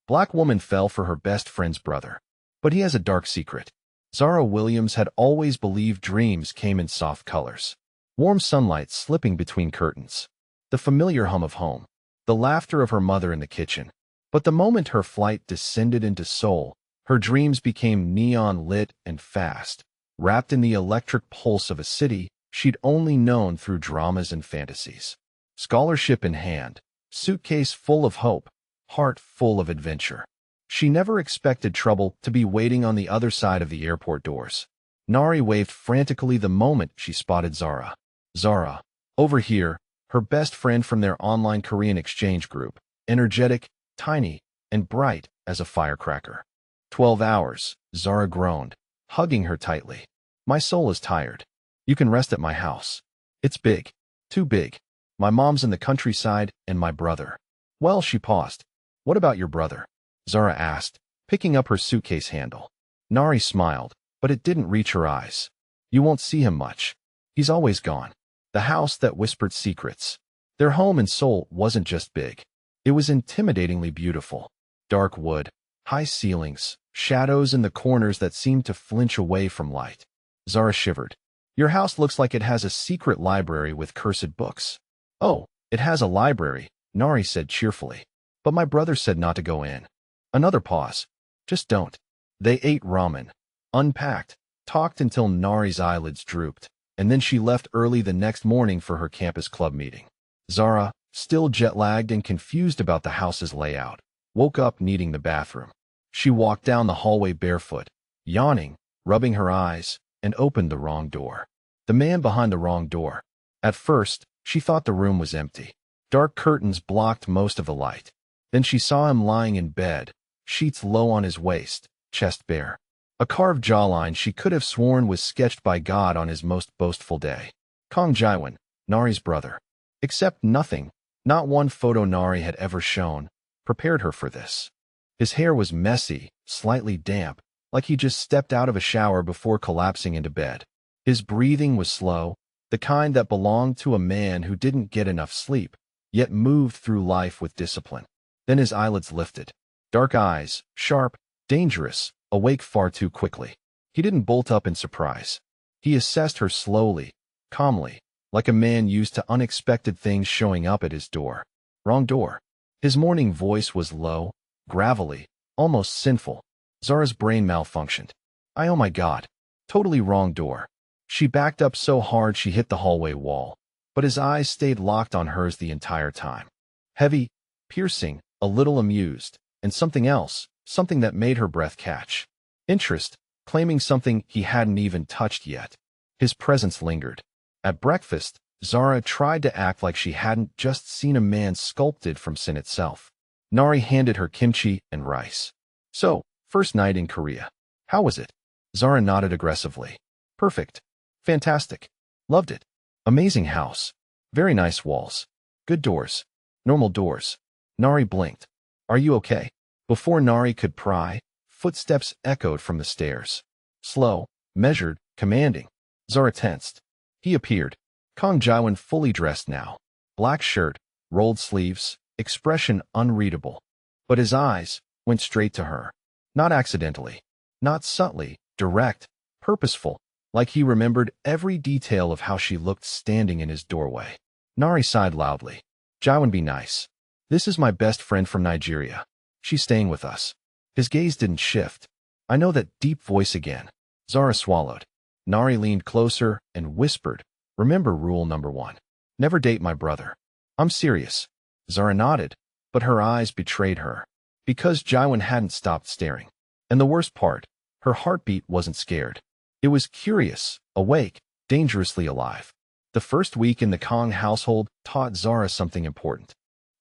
Black woman fell for her best friend's brother. But he has a dark secret. Zara Williams had always believed dreams came in soft colors. Warm sunlight slipping between curtains. The familiar hum of home. The laughter of her mother in the kitchen. But the moment her flight descended into Seoul, her dreams became neon-lit and fast, wrapped in the electric pulse of a city she'd only known through dramas and fantasies. Scholarship in hand, suitcase full of hope, heart full of adventure. She never expected trouble to be waiting on the other side of the airport doors. Nari waved frantically the moment she spotted Zara. Zara, over here, her best friend from their online Korean exchange group, energetic, tiny, and bright as a firecracker. 12 hours, Zara groaned, hugging her tightly. My soul is tired. You can rest at my house. It's big. Too big. My mom's in the countryside, and my brother. Well, she paused. What about your brother? Zara asked, picking up her suitcase handle. Nari smiled, but it didn't reach her eyes. You won't see him much. He's always gone. The house that whispered secrets. Their home in Seoul wasn't just big. It was intimidatingly beautiful. Dark wood, high ceilings, shadows in the corners that seemed to flinch away from light. Zara shivered. Your house looks like it has a secret library with cursed books. Oh, it has a library, Nari said cheerfully. But my brother said not to go in. Another pause. Just don't. They ate ramen, unpacked, talked until Nari's eyelids drooped, and then she left early the next morning for her campus club meeting. Zara, still jet-lagged and confused about the house's layout, woke up needing the bathroom. She walked down the hallway barefoot, yawning, rubbing her eyes, and opened the wrong door. The man behind the wrong door. At first, she thought the room was empty. Dark curtains blocked most of the light. Then she saw him lying in bed, sheets low on his waist, chest bare. A carved jawline she could have sworn was sketched by God on his most boastful day. Kang Jaewon, Nari's brother. Except nothing, not one photo Nari had ever shown, prepared her for this. His hair was messy, slightly damp, like he just stepped out of a shower before collapsing into bed. His breathing was slow, the kind that belonged to a man who didn't get enough sleep, yet moved through life with discipline. Then his eyelids lifted. Dark eyes, sharp, dangerous, awake far too quickly. He didn't bolt up in surprise. He assessed her slowly, calmly, like a man used to unexpected things showing up at his door. Wrong door. His morning voice was low, gravelly, almost sinful. Zara's brain malfunctioned. Oh my God. Totally wrong door. She backed up so hard she hit the hallway wall, but his eyes stayed locked on hers the entire time. Heavy, piercing, a little amused, and something else, something that made her breath catch. Interest, claiming something he hadn't even touched yet. His presence lingered. At breakfast, Zara tried to act like she hadn't just seen a man sculpted from sin itself. Nari handed her kimchi and rice. So, first night in Korea. How was it? Zara nodded aggressively. Perfect. Fantastic. Loved it. Amazing house. Very nice walls. Good doors. Normal doors. Nari blinked. Are you okay? Before Nari could pry, footsteps echoed from the stairs. Slow, measured, commanding. Zara tensed. He appeared. Kang Jaewon fully dressed now. Black shirt, rolled sleeves, expression unreadable. But his eyes went straight to her. Not accidentally. Not subtly, direct, purposeful, like he remembered every detail of how she looked standing in his doorway. Nari sighed loudly. Jaewon, be nice. This is my best friend from Nigeria. She's staying with us. His gaze didn't shift. I know that deep voice again. Zara swallowed. Nari leaned closer and whispered, remember rule number 1. Never date my brother. I'm serious. Zara nodded, but her eyes betrayed her. Because Jaewon hadn't stopped staring. And the worst part, her heartbeat wasn't scared. It was curious, awake, dangerously alive. The first week in the Kang household taught Zara something important.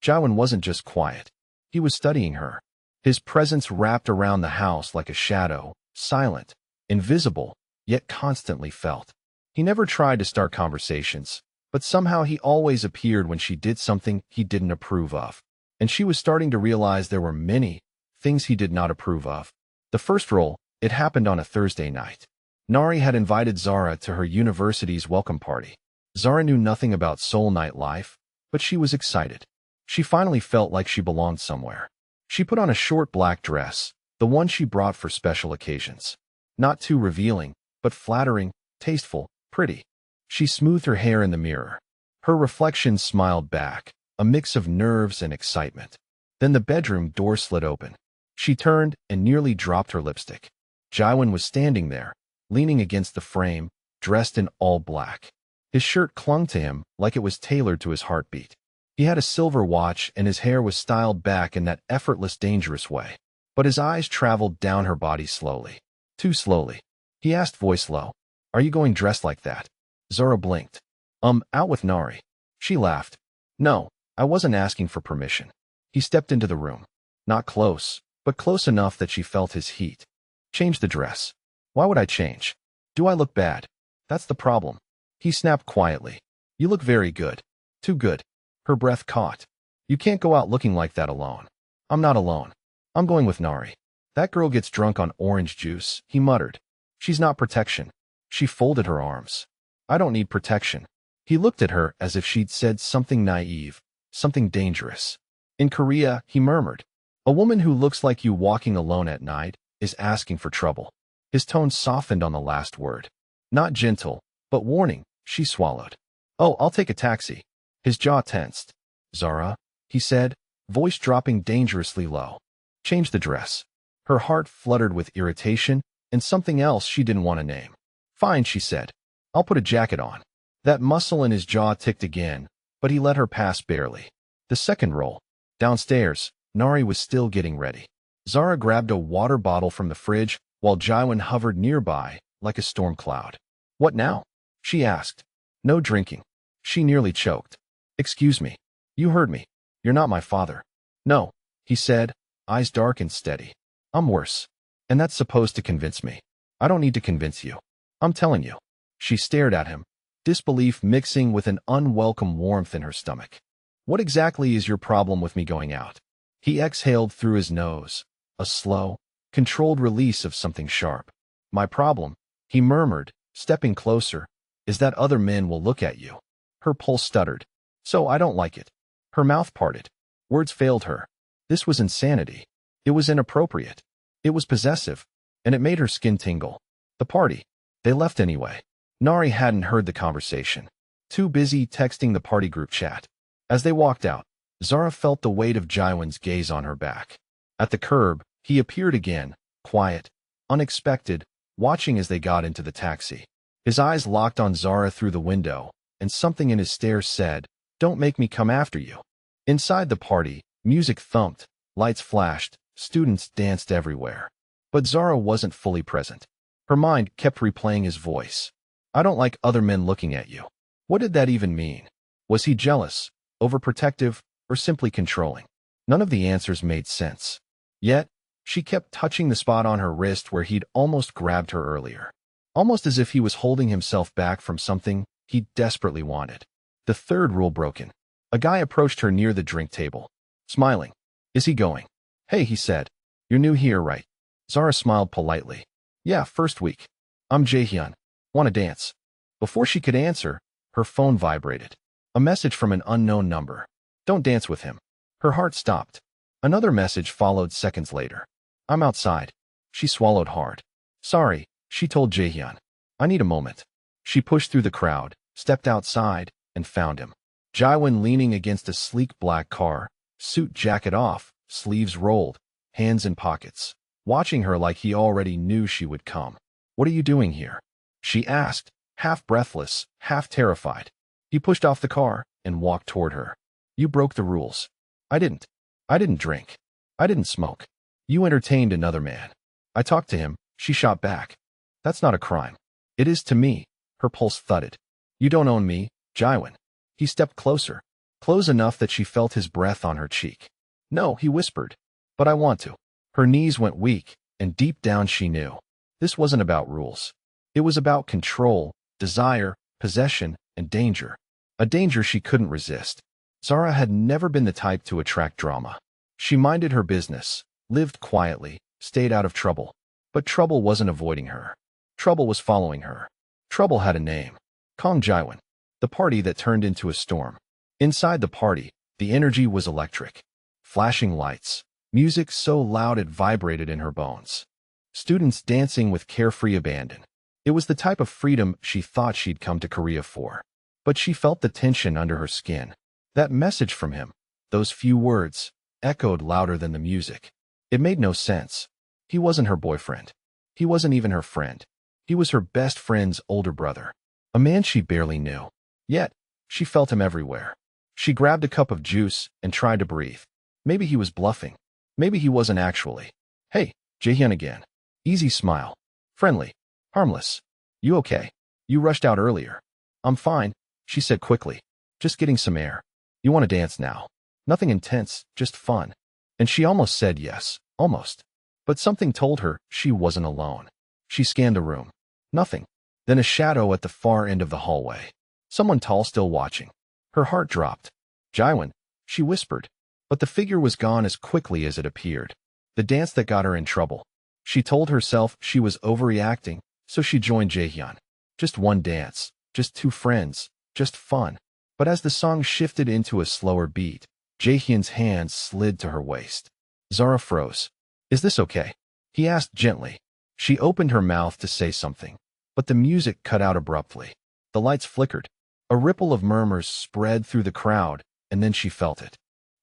Jaewon wasn't just quiet. He was studying her. His presence wrapped around the house like a shadow, silent, invisible, yet constantly felt. He never tried to start conversations, but somehow he always appeared when she did something he didn't approve of. And she was starting to realize there were many things he did not approve of. The first role, it happened on a Thursday night. Nari had invited Zara to her university's welcome party. Zara knew nothing about Seoul nightlife, but she was excited. She finally felt like she belonged somewhere. She put on a short black dress, the one she brought for special occasions. Not too revealing, but flattering, tasteful, pretty. She smoothed her hair in the mirror. Her reflection smiled back, a mix of nerves and excitement. Then the bedroom door slid open. She turned and nearly dropped her lipstick. Jaiwan was standing there, leaning against the frame, dressed in all black. His shirt clung to him like it was tailored to his heartbeat. He had a silver watch and his hair was styled back in that effortless, dangerous way. But his eyes traveled down her body slowly. Too slowly. He asked, voice low, "Are you going dressed like that?" Zara blinked. Out with Nari." She laughed. "No, I wasn't asking for permission." He stepped into the room. Not close, but close enough that she felt his heat. "Change the dress." "Why would I change? Do I look bad?" "That's the problem." He snapped quietly. "You look very good." "Too good." Her breath caught. "You can't go out looking like that alone." "I'm not alone. I'm going with Nari." "That girl gets drunk on orange juice," he muttered. "She's not protection." She folded her arms. "I don't need protection." He looked at her as if she'd said something naive, something dangerous. "In Korea," he murmured, "a woman who looks like you walking alone at night is asking for trouble." His tone softened on the last word. Not gentle, but warning. She swallowed. "Oh, I'll take a taxi." His jaw tensed. "Zara," he said, voice dropping dangerously low. "Change the dress." Her heart fluttered with irritation and something else she didn't want to name. "Fine," she said. "I'll put a jacket on." That muscle in his jaw ticked again, but he let her pass barely. The second roll. Downstairs, Nari was still getting ready. Zara grabbed a water bottle from the fridge while Jaiwan hovered nearby like a storm cloud. "What now?" she asked. "No drinking." She nearly choked. "Excuse me. You heard me. You're not my father." "No," he said, eyes dark and steady. "I'm worse. And that's supposed to convince me. I don't need to convince you. I'm telling you." She stared at him, disbelief mixing with an unwelcome warmth in her stomach. "What exactly is your problem with me going out?" He exhaled through his nose, a slow, controlled release of something sharp. "My problem," he murmured, stepping closer, "is that other men will look at you." Her pulse stuttered. "So I don't like it." Her mouth parted. Words failed her. This was insanity. It was inappropriate. It was possessive, and it made her skin tingle. The party. They left anyway. Nari hadn't heard the conversation. Too busy texting the party group chat. As they walked out, Zara felt the weight of Jaiwan's gaze on her back. At the curb, he appeared again, quiet, unexpected, watching as they got into the taxi. His eyes locked on Zara through the window, and something in his stare said, "Don't make me come after you." Inside the party, music thumped, lights flashed, students danced everywhere. But Zara wasn't fully present. Her mind kept replaying his voice. "I don't like other men looking at you." What did that even mean? Was he jealous, overprotective, or simply controlling? None of the answers made sense. Yet, she kept touching the spot on her wrist where he'd almost grabbed her earlier. Almost as if he was holding himself back from something he desperately wanted. The third rule broken. A guy approached her near the drink table, smiling. "Is he going?" "Hey," he said. "You're new here, right?" Zara smiled politely. "Yeah, first week. I'm Jaehyun. Want to dance?" Before she could answer, her phone vibrated. A message from an unknown number. "Don't dance with him." Her heart stopped. Another message followed seconds later. "I'm outside." She swallowed hard. "Sorry," she told Jaehyun. "I need a moment." She pushed through the crowd, stepped outside, and found him. Jaiwan leaning against a sleek black car, suit jacket off, sleeves rolled, hands in pockets, watching her like he already knew she would come. "What are you doing here?" she asked, half breathless, half terrified. He pushed off the car and walked toward her. "You broke the rules." "I didn't. I didn't drink. I didn't smoke. You entertained another man." "I talked to him," she shot back. "That's not a crime." "It is to me." Her pulse thudded. "You don't own me, Jaiwan." He stepped closer, close enough that she felt his breath on her cheek. "No," he whispered. "But I want to." Her knees went weak, and deep down she knew. This wasn't about rules. It was about control, desire, possession, and danger. A danger she couldn't resist. Zara had never been the type to attract drama. She minded her business, lived quietly, stayed out of trouble. But trouble wasn't avoiding her. Trouble was following her. Trouble had a name. Kong Jaiwan. The party that turned into a storm. Inside the party, the energy was electric. Flashing lights, Music so loud it vibrated in her bones. Students dancing with carefree abandon. It was the type of freedom she thought she'd come to Korea for. But she felt the tension under her skin. That message from him, those few words, echoed louder than the music. It made no sense. He wasn't her boyfriend. He wasn't even her friend. He was her best friend's older brother, a man she barely knew. Yet, she felt him everywhere. She grabbed a cup of juice and tried to breathe. Maybe he was bluffing. Maybe he wasn't actually. Hey, Jaehyun again. Easy smile. Friendly. Harmless. You okay? You rushed out earlier. I'm fine, she said quickly. Just getting some air. You want to dance now? Nothing intense, just fun. And she almost said yes. Almost. But something told her she wasn't alone. She scanned the room. Nothing. Then a shadow at the far end of the hallway. Someone tall still watching. Her heart dropped. Jaewon, she whispered. But the figure was gone as quickly as it appeared. The dance that got her in trouble. She told herself she was overreacting, so she joined Jaehyun. Just one dance. Just two friends. Just fun. But as the song shifted into a slower beat, Jaehyun's hands slid to her waist. Zara froze. Is this okay? He asked gently. She opened her mouth to say something, but the music cut out abruptly. The lights flickered. A ripple of murmurs spread through the crowd, and then she felt it.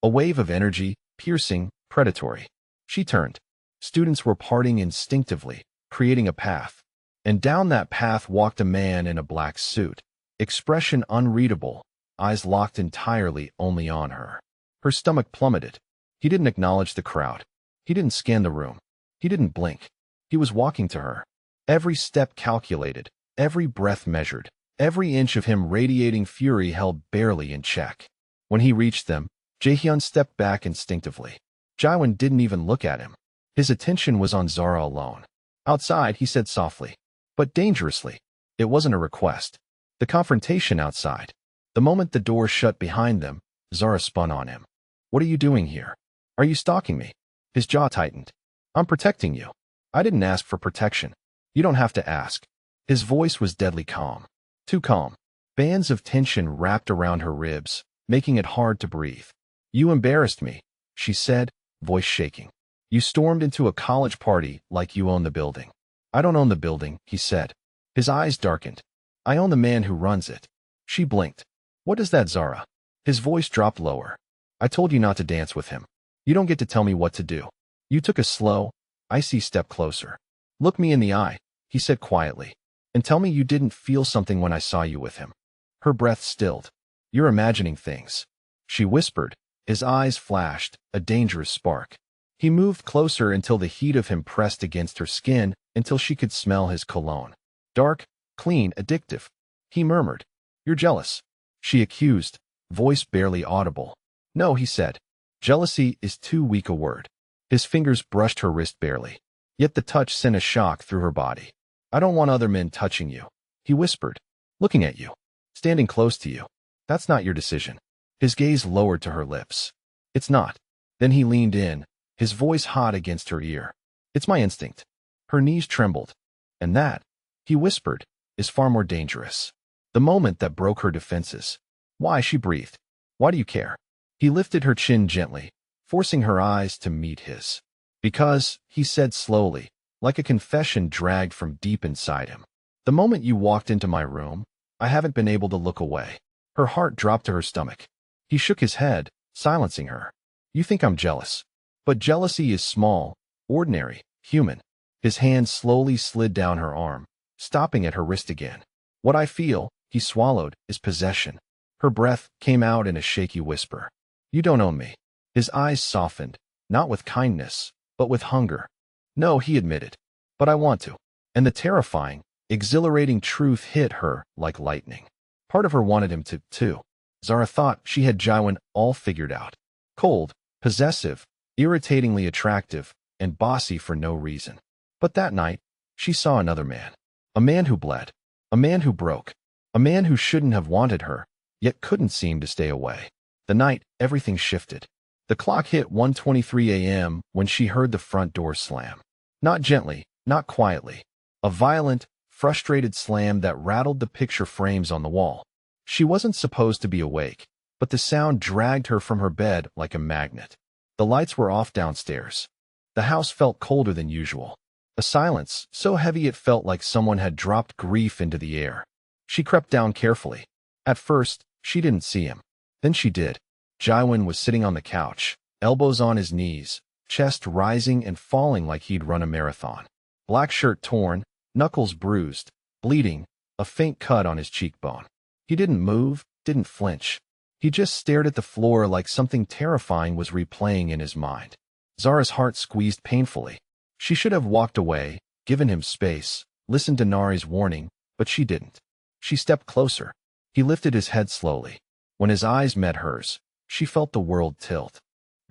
A wave of energy, piercing, predatory. She turned. Students were parting instinctively, creating a path. And down that path walked a man in a black suit. Expression unreadable, eyes locked entirely only on her. Her stomach plummeted. He didn't acknowledge the crowd. He didn't scan the room. He didn't blink. He was walking to her. Every step calculated, every breath measured, every inch of him radiating fury held barely in check. When he reached them, Jaehyun stepped back instinctively. Jaewon didn't even look at him. His attention was on Zara alone. Outside, he said softly, but dangerously. It wasn't a request. The confrontation outside. The moment the door shut behind them, Zara spun on him. What are you doing here? Are you stalking me? His jaw tightened. I'm protecting you. I didn't ask for protection. You don't have to ask. His voice was deadly calm. Too calm. Bands of tension wrapped around her ribs, making it hard to breathe. You embarrassed me, she said, voice shaking. You stormed into a college party like you own the building. I don't own the building, he said. His eyes darkened. I own the man who runs it. She blinked. What is that, Zara? His voice dropped lower. I told you not to dance with him. You don't get to tell me what to do. You took a slow, icy step closer. Look me in the eye, he said quietly, and tell me you didn't feel something when I saw you with him. Her breath stilled. You're imagining things. She whispered. His eyes flashed, a dangerous spark. He moved closer until the heat of him pressed against her skin, until she could smell his cologne. Dark, clean, addictive. He murmured. You're jealous. She accused, voice barely audible. No, he said. Jealousy is too weak a word. His fingers brushed her wrist barely. Yet the touch sent a shock through her body. I don't want other men touching you, he whispered. Looking at you. Standing close to you. That's not your decision. His gaze lowered to her lips. It's not. Then he leaned in, his voice hot against her ear. It's my instinct. Her knees trembled. And that, he whispered, is far more dangerous. The moment that broke her defenses. Why, she breathed. Why do you care? He lifted her chin gently, forcing her eyes to meet his. Because, he said slowly, like a confession dragged from deep inside him. The moment you walked into my room, I haven't been able to look away. Her heart dropped to her stomach. He shook his head, silencing her. You think I'm jealous. But jealousy is small, ordinary, human. His hand slowly slid down her arm, stopping at her wrist again. What I feel, he swallowed, is possession. Her breath came out in a shaky whisper. You don't own me. His eyes softened, not with kindness, but with hunger. No, he admitted. But I want to. And the terrifying, exhilarating truth hit her like lightning. Part of her wanted him to, too. Zara thought she had Jaewon all figured out. Cold, possessive, irritatingly attractive, and bossy for no reason. But that night, she saw another man. A man who bled. A man who broke. A man who shouldn't have wanted her, yet couldn't seem to stay away. The night, everything shifted. The clock hit 1:23 a.m. when she heard the front door slam. Not gently, not quietly. A violent, frustrated slam that rattled the picture frames on the wall. She wasn't supposed to be awake, but the sound dragged her from her bed like a magnet. The lights were off downstairs. The house felt colder than usual. A silence, so heavy it felt like someone had dropped grief into the air. She crept down carefully. At first, she didn't see him. Then she did. Jaiwan was sitting on the couch, elbows on his knees, chest rising and falling like he'd run a marathon. Black shirt torn, knuckles bruised, bleeding, a faint cut on his cheekbone. He didn't move, didn't flinch. He just stared at the floor like something terrifying was replaying in his mind. Zara's heart squeezed painfully. She should have walked away, given him space, listened to Nari's warning, but she didn't. She stepped closer. He lifted his head slowly. When his eyes met hers, she felt the world tilt.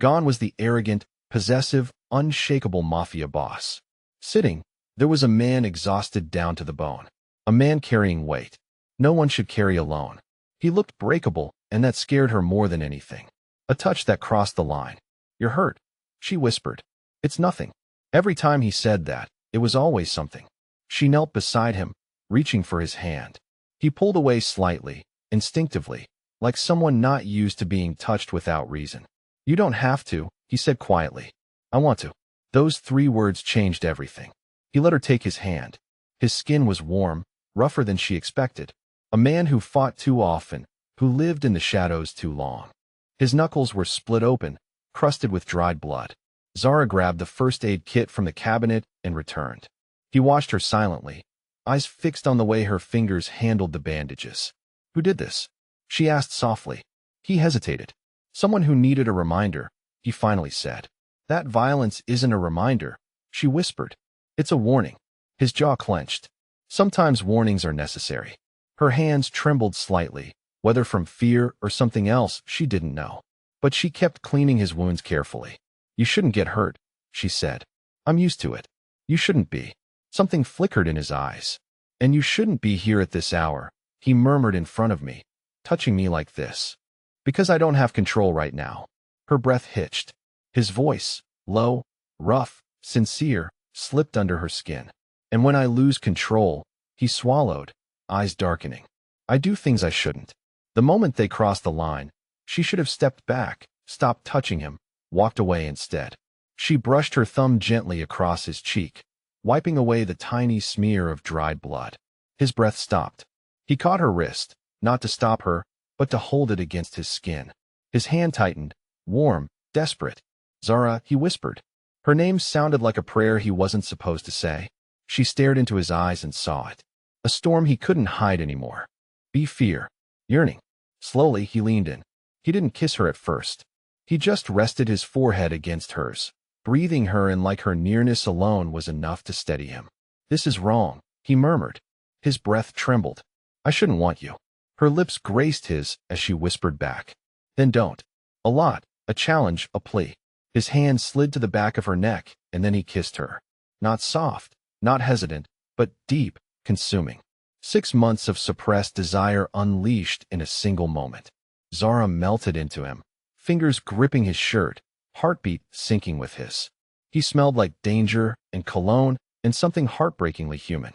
Gone was the arrogant, possessive, unshakable Mafia boss. Sitting, there was a man exhausted down to the bone. A man carrying weight. No one should carry alone. He looked breakable, and that scared her more than anything. A touch that crossed the line. "You're hurt," she whispered. "It's nothing." Every time he said that, it was always something. She knelt beside him, reaching for his hand. He pulled away slightly, instinctively, like someone not used to being touched without reason. "You don't have to," he said quietly. "I want to." Those 3 words changed everything. He let her take his hand. His skin was warm, rougher than she expected. A man who fought too often, who lived in the shadows too long. His knuckles were split open, crusted with dried blood. Zara grabbed the first aid kit from the cabinet and returned. He watched her silently, eyes fixed on the way her fingers handled the bandages. "Who did this?" she asked softly. He hesitated. "Someone who needed a reminder," he finally said. "That violence isn't a reminder," she whispered. "It's a warning." His jaw clenched. Sometimes warnings are necessary. Her hands trembled slightly, whether from fear or something else she didn't know. But she kept cleaning his wounds carefully. "You shouldn't get hurt," she said. "I'm used to it. You shouldn't be." Something flickered in his eyes. "And you shouldn't be here at this hour," he murmured in front of me, "touching me like this. Because I don't have control right now." Her breath hitched. His voice, low, rough, sincere, slipped under her skin. "And when I lose control," he swallowed, eyes darkening. "I do things I shouldn't." The moment they crossed the line, she should have stepped back, stopped touching him, walked away instead. She brushed her thumb gently across his cheek, wiping away the tiny smear of dried blood. His breath stopped. He caught her wrist, not to stop her, but to hold it against his skin. His hand tightened, warm, desperate. "Zara," he whispered. Her name sounded like a prayer he wasn't supposed to say. She stared into his eyes and saw it. A storm he couldn't hide anymore. Be fear. Yearning. Slowly, he leaned in. He didn't kiss her at first. He just rested his forehead against hers, breathing her in like her nearness alone was enough to steady him. "This is wrong," he murmured. His breath trembled. "I shouldn't want you." Her lips graced his as she whispered back. "Then don't." A lot, a challenge, a plea. His hand slid to the back of her neck, and then he kissed her. Not soft, not hesitant, but deep, consuming. 6 months of suppressed desire unleashed in a single moment. Zara melted into him, fingers gripping his shirt, heartbeat syncing with his. He smelled like danger and cologne and something heartbreakingly human.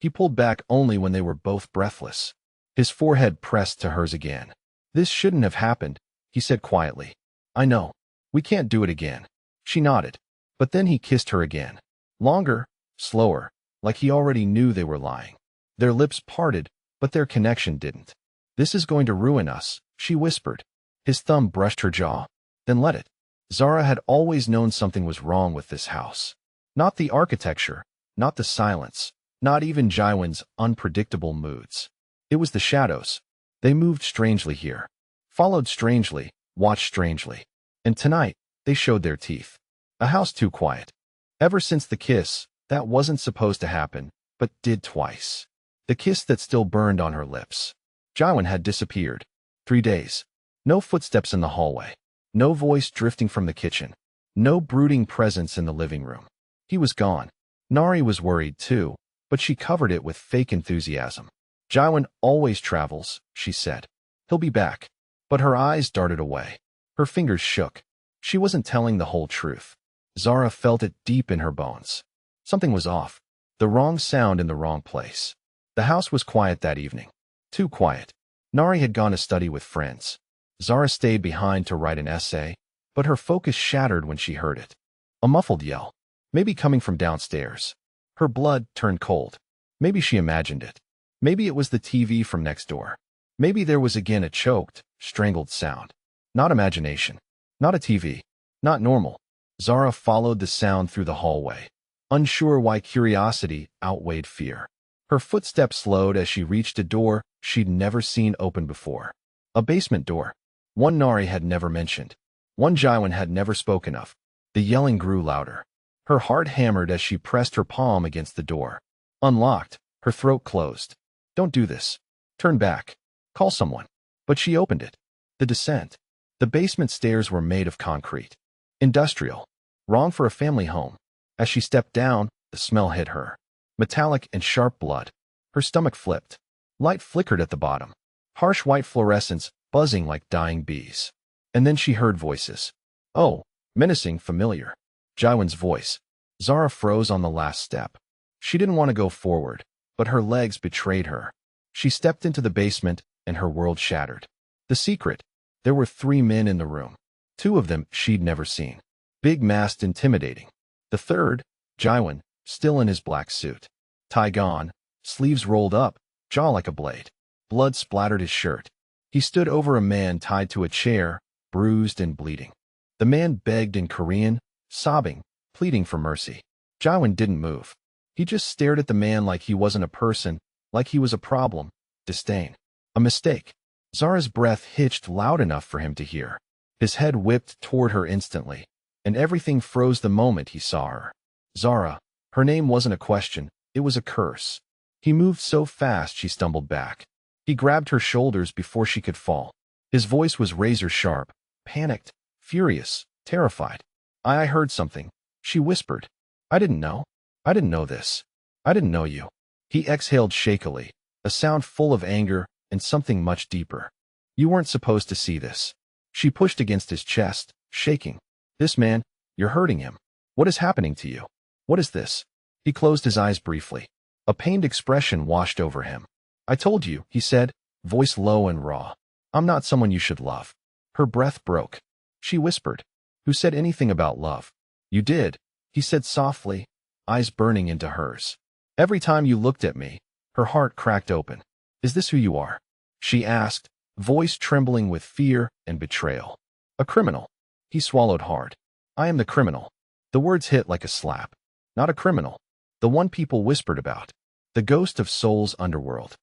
He pulled back only when they were both breathless. His forehead pressed to hers again. "This shouldn't have happened," he said quietly. "I know. We can't do it again." She nodded. But then he kissed her again. Longer, slower, like he already knew they were lying. Their lips parted, but their connection didn't. "This is going to ruin us," she whispered. His thumb brushed her jaw. "Then let it." Zara had always known something was wrong with this house. Not the architecture, not the silence, not even Jaiwan's unpredictable moods. It was the shadows. They moved strangely here, followed strangely, watched strangely. And tonight, they showed their teeth. A house too quiet. Ever since the kiss, that wasn't supposed to happen, but did twice. The kiss that still burned on her lips. Jaiwan had disappeared. 3 days. No footsteps in the hallway. No voice drifting from the kitchen. No brooding presence in the living room. He was gone. Nari was worried too, but she covered it with fake enthusiasm. "Jaiwan always travels," she said. "He'll be back." But her eyes darted away. Her fingers shook. She wasn't telling the whole truth. Zara felt it deep in her bones. Something was off. The wrong sound in the wrong place. The house was quiet that evening. Too quiet. Nari had gone to study with friends. Zara stayed behind to write an essay, but her focus shattered when she heard it. A muffled yell, maybe coming from downstairs. Her blood turned cold. Maybe she imagined it. Maybe it was the TV from next door. Maybe there was again a choked, strangled sound. Not imagination. Not a TV. Not normal. Zara followed the sound through the hallway, unsure why curiosity outweighed fear. Her footsteps slowed as she reached a door she'd never seen open before. A basement door. One Nari had never mentioned. One Jaiwan had never spoken of. The yelling grew louder. Her heart hammered as she pressed her palm against the door. Unlocked, her throat closed. Don't do this. Turn back. Call someone. But she opened it. The descent. The basement stairs were made of concrete. Industrial. Wrong for a family home. As she stepped down, the smell hit her. Metallic and sharp blood. Her stomach flipped. Light flickered at the bottom. Harsh white fluorescence buzzing like dying bees. And then she heard voices. Oh, menacing, familiar. Jaiwan's voice. Zara froze on the last step. She didn't want to go forward, but her legs betrayed her. She stepped into the basement, and her world shattered. The secret. There were 3 men in the room. 2 of them she'd never seen. Big masked, intimidating. The third, Jaiwan, still in his black suit. Tie gone, sleeves rolled up, jaw like a blade. Blood splattered his shirt. He stood over a man tied to a chair, bruised and bleeding. The man begged in Korean, sobbing, pleading for mercy. Jaiwan didn't move. He just stared at the man like he wasn't a person, like he was a problem. Disdain. A mistake. Zara's breath hitched loud enough for him to hear. His head whipped toward her instantly, and everything froze the moment he saw her. Zara. Her name wasn't a question, it was a curse. He moved so fast she stumbled back. He grabbed her shoulders before she could fall. His voice was razor sharp, panicked, furious, terrified. I heard something. She whispered. I didn't know. I didn't know this. I didn't know you. He exhaled shakily, a sound full of anger and something much deeper. You weren't supposed to see this. She pushed against his chest, shaking. This man, you're hurting him. What is happening to you? What is this? He closed his eyes briefly. A pained expression washed over him. I told you, he said, voice low and raw. I'm not someone you should love. Her breath broke. She whispered. Who said anything about love? You did, he said softly, eyes burning into hers. Every time you looked at me, her heart cracked open. Is this who you are? She asked, voice trembling with fear and betrayal. A criminal. He swallowed hard. I am the criminal. The words hit like a slap. Not a criminal. The one people whispered about. The ghost of Seoul's underworld.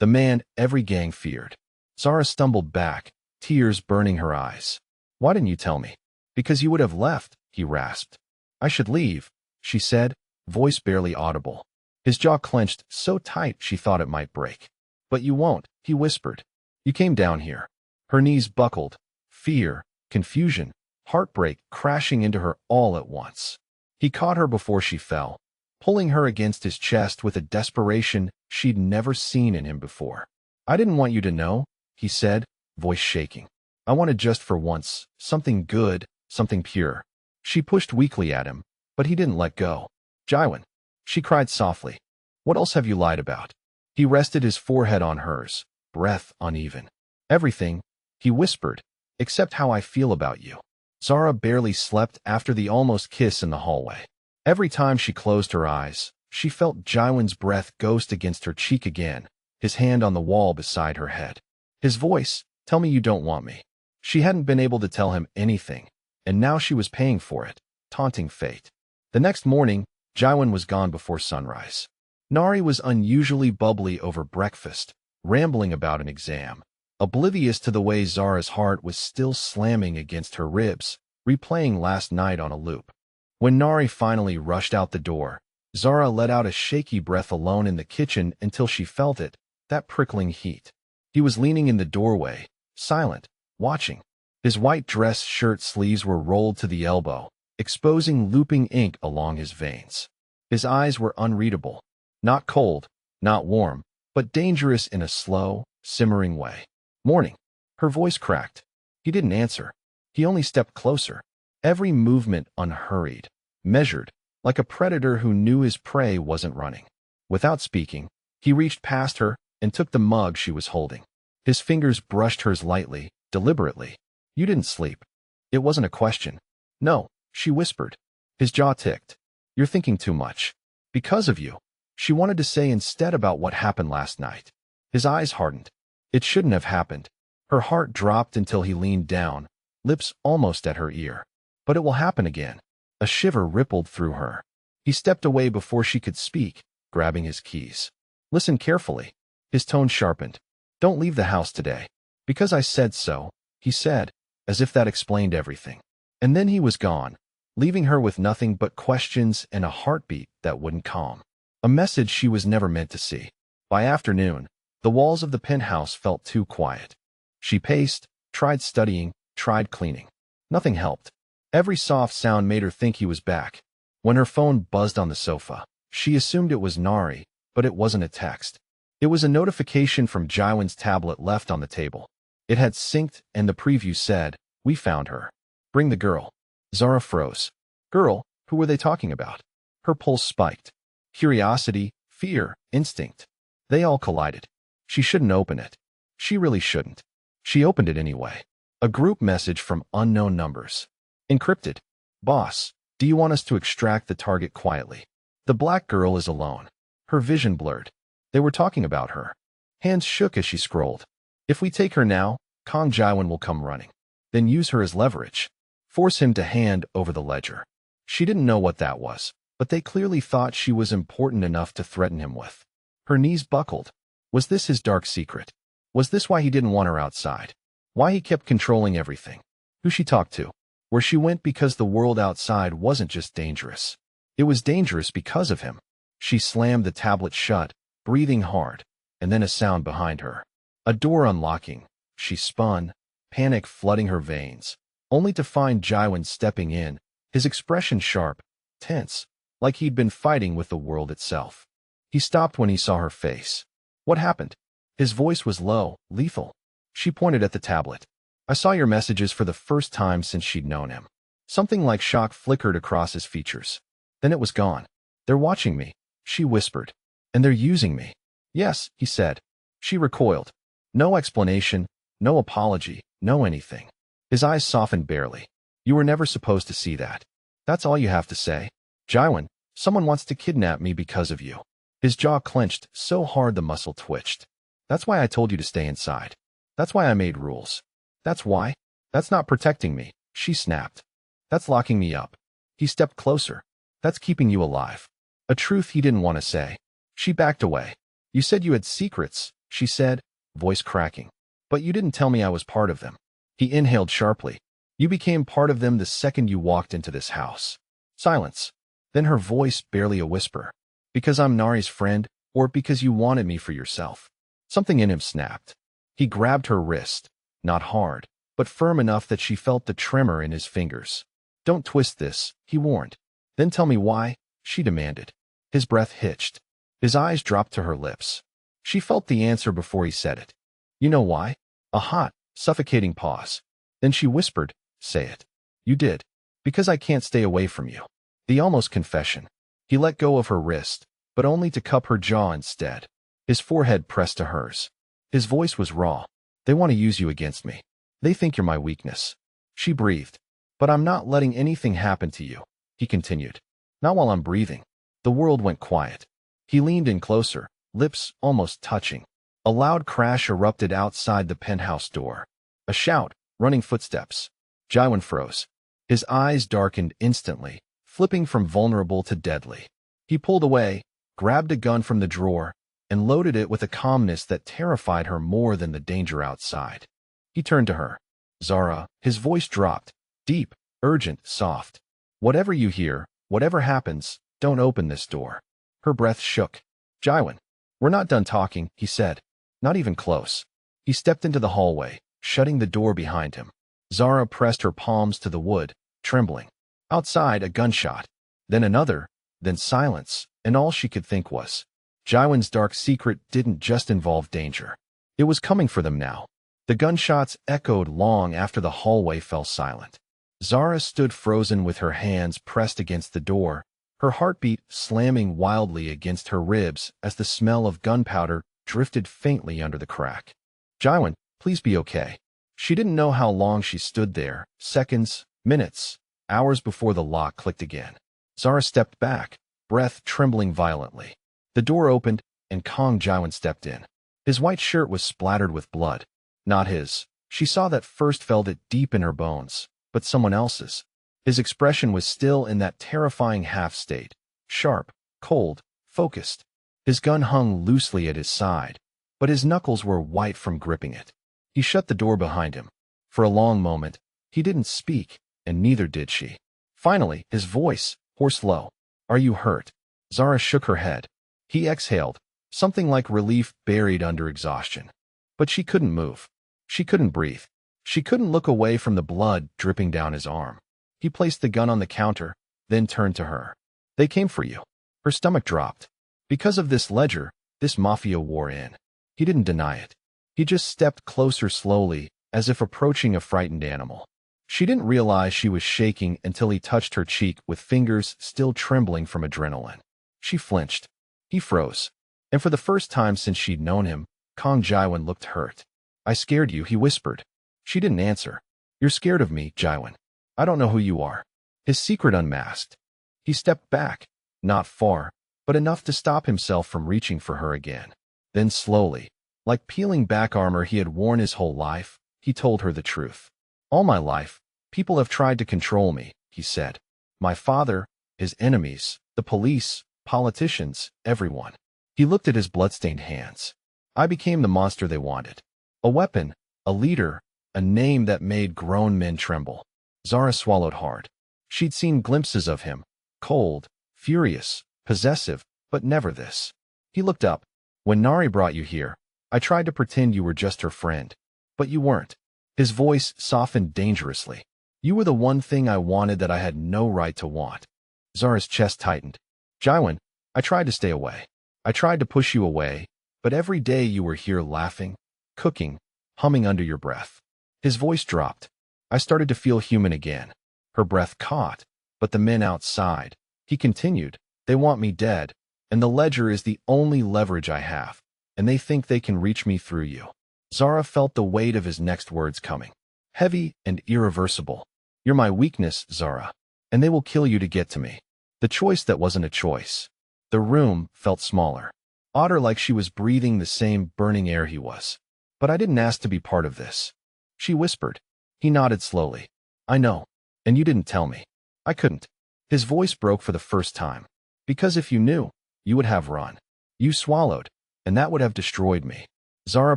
The man every gang feared. Zara stumbled back, tears burning her eyes. Why didn't you tell me? Because you would have left, he rasped. I should leave, she said, voice barely audible. His jaw clenched so tight she thought it might break. But you won't, he whispered. You came down here. Her knees buckled. Fear, confusion, heartbreak crashing into her all at once. He caught her before she fell, pulling her against his chest with a desperation she'd never seen in him before. I didn't want you to know, he said, voice shaking. I wanted just for once, something good, something pure. She pushed weakly at him, but he didn't let go. Jaiwan. She cried softly. What else have you lied about? He rested his forehead on hers, breath uneven. Everything, he whispered, except how I feel about you. Zara barely slept after the almost kiss in the hallway. Every time she closed her eyes, she felt Jaiwan's breath ghost against her cheek again, his hand on the wall beside her head. His voice, tell me you don't want me. She hadn't been able to tell him anything, and now she was paying for it, taunting fate. The next morning, Jaiwan was gone before sunrise. Nari was unusually bubbly over breakfast, rambling about an exam, oblivious to the way Zara's heart was still slamming against her ribs, replaying last night on a loop. When Nari finally rushed out the door, Zara let out a shaky breath alone in the kitchen until she felt it, that prickling heat. He was leaning in the doorway, silent, watching. His white dress shirt sleeves were rolled to the elbow, exposing looping ink along his veins. His eyes were unreadable. Not cold, not warm, but dangerous in a slow, simmering way. Morning. Her voice cracked. He didn't answer. He only stepped closer. Every movement unhurried, measured, like a predator who knew his prey wasn't running. Without speaking, he reached past her and took the mug she was holding. His fingers brushed hers lightly, deliberately. You didn't sleep. It wasn't a question. No, she whispered. His jaw ticked. You're thinking too much. Because of you. She wanted to say instead about what happened last night. His eyes hardened. It shouldn't have happened. Her heart dropped until he leaned down, lips almost at her ear. But it will happen again. A shiver rippled through her. He stepped away before she could speak, grabbing his keys. Listen carefully. His tone sharpened. Don't leave the house today. Because I said so, he said, as if that explained everything. And then he was gone, leaving her with nothing but questions and a heartbeat that wouldn't calm. A message she was never meant to see. By afternoon, the walls of the penthouse felt too quiet. She paced, tried studying, tried cleaning. Nothing helped. Every soft sound made her think he was back. When her phone buzzed on the sofa, she assumed it was Nari, but it wasn't a text. It was a notification from Jaiwan's tablet left on the table. It had synced, and the preview said, "We found her. Bring the girl." Zara froze. Girl? Who were they talking about? Her pulse spiked. Curiosity, fear, instinct. They all collided. She shouldn't open it. She really shouldn't. She opened it anyway. A group message from unknown numbers. Encrypted. Boss, do you want us to extract the target quietly? The black girl is alone. Her vision blurred. They were talking about her. Hands shook as she scrolled. If we take her now, Kong Jaiwan will come running. Then use her as leverage. Force him to hand over the ledger. She didn't know what that was, but they clearly thought she was important enough to threaten him with. Her knees buckled. Was this his dark secret? Was this why he didn't want her outside? Why he kept controlling everything? Who she talked to? Where she went because the world outside wasn't just dangerous. It was dangerous because of him. She slammed the tablet shut, breathing hard, and then a sound behind her. A door unlocking. She spun, panic flooding her veins, only to find Jaiwan stepping in, his expression sharp, tense, like he'd been fighting with the world itself. He stopped when he saw her face. What happened? His voice was low, lethal. She pointed at the tablet. I saw your messages for the first time since she'd known him. Something like shock flickered across his features. Then it was gone. They're watching me, she whispered. And they're using me. Yes, he said. She recoiled. No explanation, no apology, no anything. His eyes softened barely. You were never supposed to see that. That's all you have to say. Jaiwan, someone wants to kidnap me because of you. His jaw clenched so hard the muscle twitched. That's why I told you to stay inside. That's why I made rules. That's why. That's not protecting me, she snapped. That's locking me up. He stepped closer. That's keeping you alive. A truth he didn't want to say. She backed away. You said you had secrets, she said, voice cracking. But you didn't tell me I was part of them. He inhaled sharply. You became part of them the second you walked into this house. Silence. Then her voice barely a whisper. Because I'm Nari's friend, or because you wanted me for yourself. Something in him snapped. He grabbed her wrist, not hard, but firm enough that she felt the tremor in his fingers. Don't twist this, he warned. Then tell me why, she demanded. His breath hitched. His eyes dropped to her lips. She felt the answer before he said it. You know why? A hot, suffocating pause. Then she whispered, say it. You did. Because I can't stay away from you. The almost confession. He let go of her wrist, but only to cup her jaw instead. His forehead pressed to hers. His voice was raw. They want to use you against me. They think you're my weakness. She breathed. But I'm not letting anything happen to you, he continued. Not while I'm breathing. The world went quiet. He leaned in closer, lips almost touching. A loud crash erupted outside the penthouse door. A shout, running footsteps. Jaiwan froze. His eyes darkened instantly, flipping from vulnerable to deadly. He pulled away, grabbed a gun from the drawer, and loaded it with a calmness that terrified her more than the danger outside. He turned to her. Zara, his voice dropped, deep, urgent, soft. Whatever you hear, whatever happens, don't open this door. Her breath shook. Jaiwan, we're not done talking, he said. Not even close. He stepped into the hallway, shutting the door behind him. Zara pressed her palms to the wood, trembling. Outside, a gunshot. Then another, then silence, and all she could think was, Jaiwan's dark secret didn't just involve danger. It was coming for them now. The gunshots echoed long after the hallway fell silent. Zara stood frozen with her hands pressed against the door, her heartbeat slamming wildly against her ribs as the smell of gunpowder drifted faintly under the crack. Jaiwan, please be okay. She didn't know how long she stood there, seconds, minutes, hours before the lock clicked again. Zara stepped back, breath trembling violently. The door opened, and Kang Jiwan stepped in. His white shirt was splattered with blood. Not his. She saw that first, felt it deep in her bones, but someone else's. His expression was still in that terrifying half-state, sharp, cold, focused. His gun hung loosely at his side, but his knuckles were white from gripping it. He shut the door behind him. For a long moment, he didn't speak, and neither did she. Finally, his voice, hoarse low. "Are you hurt?" Zara shook her head. He exhaled, something like relief buried under exhaustion. But she couldn't move. She couldn't breathe. She couldn't look away from the blood dripping down his arm. He placed the gun on the counter, then turned to her. "They came for you." Her stomach dropped. Because of this ledger, this Mafia wore in. He didn't deny it. He just stepped closer slowly, as if approaching a frightened animal. She didn't realize she was shaking until he touched her cheek with fingers still trembling from adrenaline. She flinched. He froze. And for the first time since she'd known him, Kang Jiwan looked hurt. "I scared you," he whispered. She didn't answer. "You're scared of me, Jiwan. I don't know who you are." His secret unmasked. He stepped back, not far, but enough to stop himself from reaching for her again. Then slowly, like peeling back armor he had worn his whole life, he told her the truth. "All my life, people have tried to control me," he said. "My father, his enemies, the police, politicians, everyone." He looked at his bloodstained hands. "I became the monster they wanted. A weapon, a leader, a name that made grown men tremble." Zara swallowed hard. She'd seen glimpses of him, cold, furious, possessive, but never this. He looked up. "When Nari brought you here, I tried to pretend you were just her friend. But you weren't." His voice softened dangerously. "You were the one thing I wanted that I had no right to want." Zara's chest tightened. "Jiwan, I tried to stay away. I tried to push you away, but every day you were here laughing, cooking, humming under your breath." His voice dropped. "I started to feel human again." Her breath caught. "But the men outside," he continued, "they want me dead, and the ledger is the only leverage I have, and they think they can reach me through you." Zara felt the weight of his next words coming. Heavy and irreversible. "You're my weakness, Zara, and they will kill you to get to me." The choice that wasn't a choice. The room felt smaller. Odder, like she was breathing the same burning air he was. "But I didn't ask to be part of this," she whispered. He nodded slowly. "I know. And you didn't tell me." "I couldn't." His voice broke for the first time. "Because if you knew, you would have run. You swallowed, and that would have destroyed me." Zara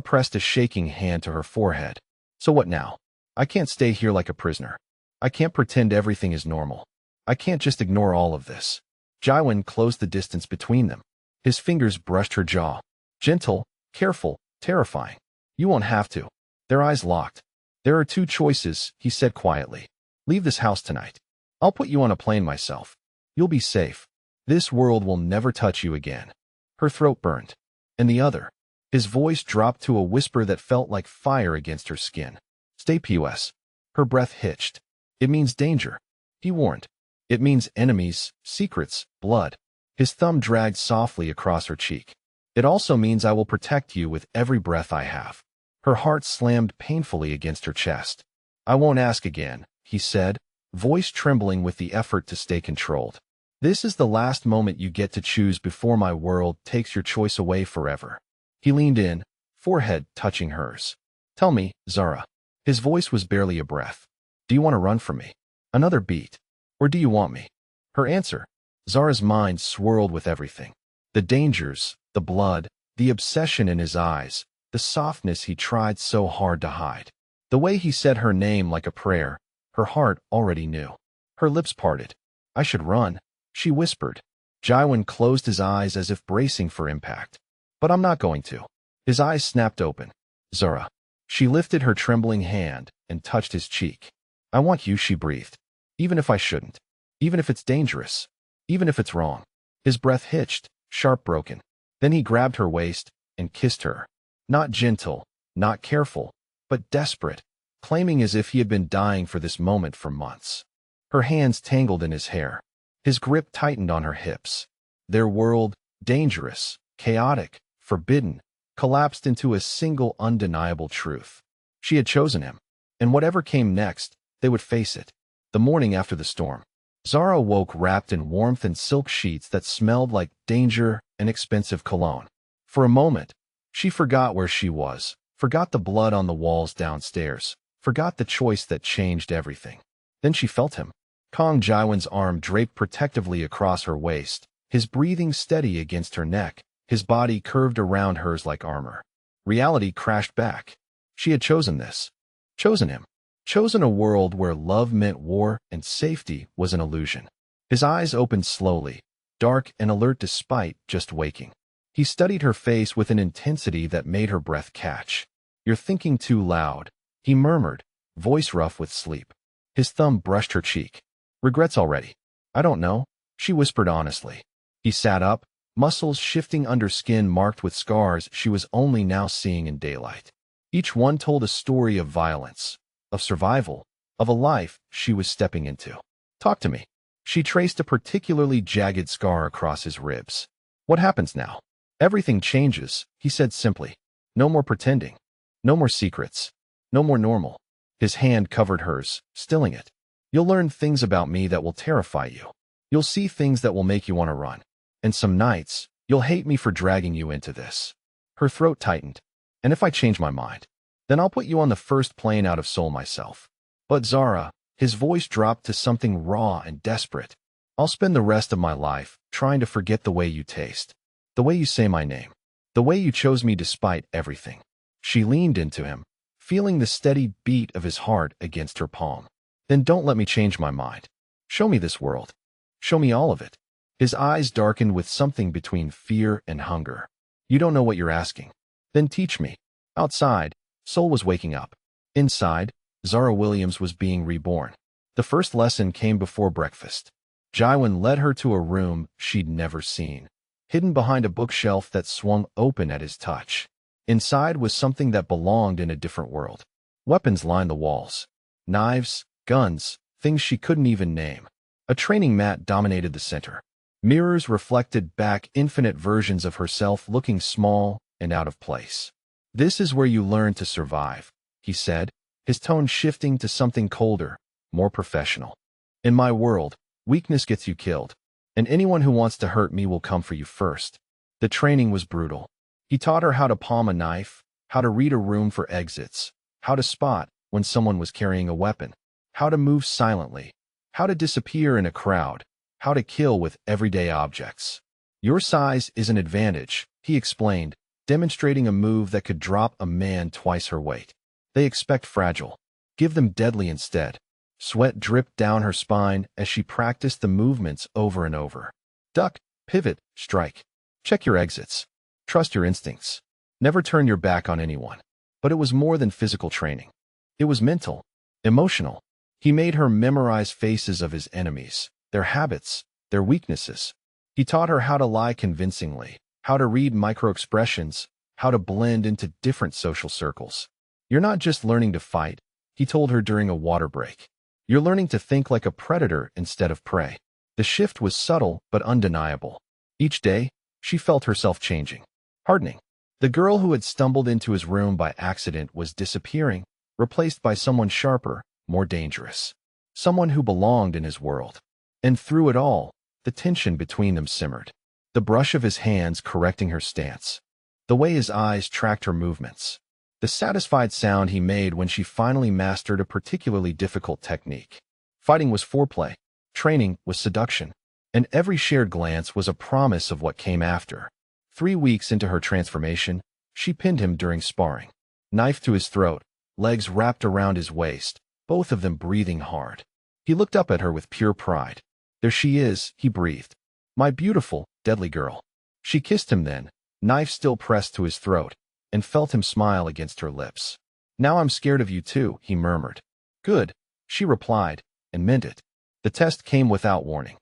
pressed a shaking hand to her forehead. "So what now? I can't stay here like a prisoner. I can't pretend everything is normal. I can't just ignore all of this." Jiwan closed the distance between them. His fingers brushed her jaw. Gentle, careful, terrifying. "You won't have to." Their eyes locked. "There are two choices," he said quietly. "Leave this house tonight. I'll put you on a plane myself. You'll be safe. This world will never touch you again." Her throat burned. "And the other." His voice dropped to a whisper that felt like fire against her skin. "Stay POS." Her breath hitched. "It means danger," he warned. "It means enemies, secrets, blood." His thumb dragged softly across her cheek. "It also means I will protect you with every breath I have." Her heart slammed painfully against her chest. "I won't ask again," he said, voice trembling with the effort to stay controlled. "This is the last moment you get to choose before my world takes your choice away forever." He leaned in, forehead touching hers. "Tell me, Zara." His voice was barely a breath. "Do you want to run from me? Another beat? Or do you want me?" Her answer. Zara's mind swirled with everything. The dangers, the blood, the obsession in his eyes, the softness he tried so hard to hide. The way he said her name like a prayer, her heart already knew. Her lips parted. "I should run," she whispered. Jiwan closed his eyes as if bracing for impact. "But I'm not going to." His eyes snapped open. "Zara." She lifted her trembling hand and touched his cheek. "I want you," she breathed. "Even if I shouldn't. Even if it's dangerous. Even if it's wrong." His breath hitched, sharp broken. Then he grabbed her waist and kissed her. Not gentle, not careful, but desperate, claiming as if he had been dying for this moment for months. Her hands tangled in his hair. His grip tightened on her hips. Their world, dangerous, chaotic, forbidden, collapsed into a single undeniable truth. She had chosen him. And whatever came next, they would face it. The morning after the storm, Zara woke wrapped in warmth and silk sheets that smelled like danger and expensive cologne. For a moment, she forgot where she was, forgot the blood on the walls downstairs, forgot the choice that changed everything. Then she felt him. Kong Jaiwan's arm draped protectively across her waist, his breathing steady against her neck, his body curved around hers like armor. Reality crashed back. She had chosen this. Chosen him. Chosen a world where love meant war and safety was an illusion. His eyes opened slowly, dark and alert despite just waking. He studied her face with an intensity that made her breath catch. "You're thinking too loud," he murmured, voice rough with sleep. His thumb brushed her cheek. "Regrets already?" "I don't know," she whispered honestly. He sat up, muscles shifting under skin marked with scars she was only now seeing in daylight. Each one told a story of violence, of survival, of a life she was stepping into. "Talk to me." She traced a particularly jagged scar across his ribs. "What happens now?" "Everything changes," he said simply. "No more pretending. No more secrets. No more normal." His hand covered hers, stilling it. "You'll learn things about me that will terrify you. You'll see things that will make you want to run. And some nights, you'll hate me for dragging you into this." Her throat tightened. "And if I change my mind, then I'll put you on the first plane out of Seoul myself." "But Zara," his voice dropped to something raw and desperate, "I'll spend the rest of my life trying to forget the way you taste, the way you say my name, the way you chose me despite everything." She leaned into him, feeling the steady beat of his heart against her palm. "Then don't let me change my mind. Show me this world. Show me all of it." His eyes darkened with something between fear and hunger. "You don't know what you're asking. Then teach me." Outside, Seoul was waking up. Inside, Zara Williams was being reborn. The first lesson came before breakfast. Jaiwan led her to a room she'd never seen, hidden behind a bookshelf that swung open at his touch. Inside was something that belonged in a different world. Weapons lined the walls. Knives, guns, things she couldn't even name. A training mat dominated the center. Mirrors reflected back infinite versions of herself looking small and out of place. "This is where you learn to survive," he said, his tone shifting to something colder, more professional. "In my world, weakness gets you killed, and anyone who wants to hurt me will come for you first." The training was brutal. He taught her how to palm a knife, how to read a room for exits, how to spot when someone was carrying a weapon, how to move silently, how to disappear in a crowd, how to kill with everyday objects. "Your size is an advantage," he explained, demonstrating a move that could drop a man twice her weight. "They expect fragile. Give them deadly instead." Sweat dripped down her spine as she practiced the movements over and over. Duck, pivot, strike. Check your exits. Trust your instincts. Never turn your back on anyone. But it was more than physical training. It was mental, emotional. He made her memorize faces of his enemies, their habits, their weaknesses. He taught her how to lie convincingly, how to read micro-expressions, how to blend into different social circles. "You're not just learning to fight," he told her during a water break. "You're learning to think like a predator instead of prey." The shift was subtle but undeniable. Each day, she felt herself changing, hardening. The girl who had stumbled into his room by accident was disappearing, replaced by someone sharper, more dangerous. Someone who belonged in his world. And through it all, the tension between them simmered. The brush of his hands correcting her stance. The way his eyes tracked her movements. The satisfied sound he made when she finally mastered a particularly difficult technique. Fighting was foreplay. Training was seduction. And every shared glance was a promise of what came after. 3 weeks into her transformation, she pinned him during sparring. Knife to his throat, legs wrapped around his waist, both of them breathing hard. He looked up at her with pure pride. "There she is," he breathed. "My beautiful, deadly girl." She kissed him then, knife still pressed to his throat, and felt him smile against her lips. "Now I'm scared of you too," he murmured. "Good," she replied, and meant it. The test came without warning.